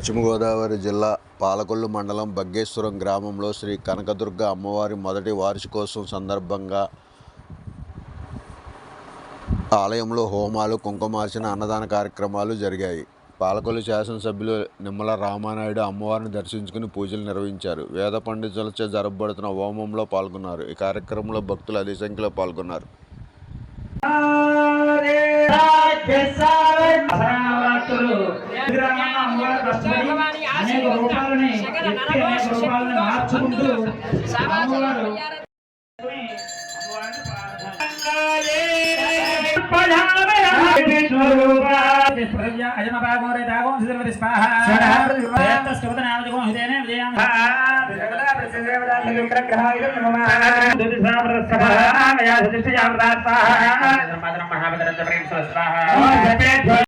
పశ్చిమ గోదావరి జిల్లా పాలకొల్లు మండలం బగ్గేశ్వరం గ్రామంలో శ్రీ కనకదుర్గ అమ్మవారి మొదటి వార్షికోత్సవం సందర్భంగా ఆలయంలో హోమాలు, కుంకుమార్చన, అన్నదాన కార్యక్రమాలు జరిగాయి. పాలకొల్లు శాసనసభ్యులు నిమ్మల రామానాయుడు అమ్మవారిని దర్శించుకుని పూజలు నిర్వహించారు. వేద పండితులచే జరపబడుతున్న హోమంలో పాల్గొన్నారు. ఈ కార్యక్రమంలో భక్తులు అధిక సంఖ్యలో పాల్గొన్నారు.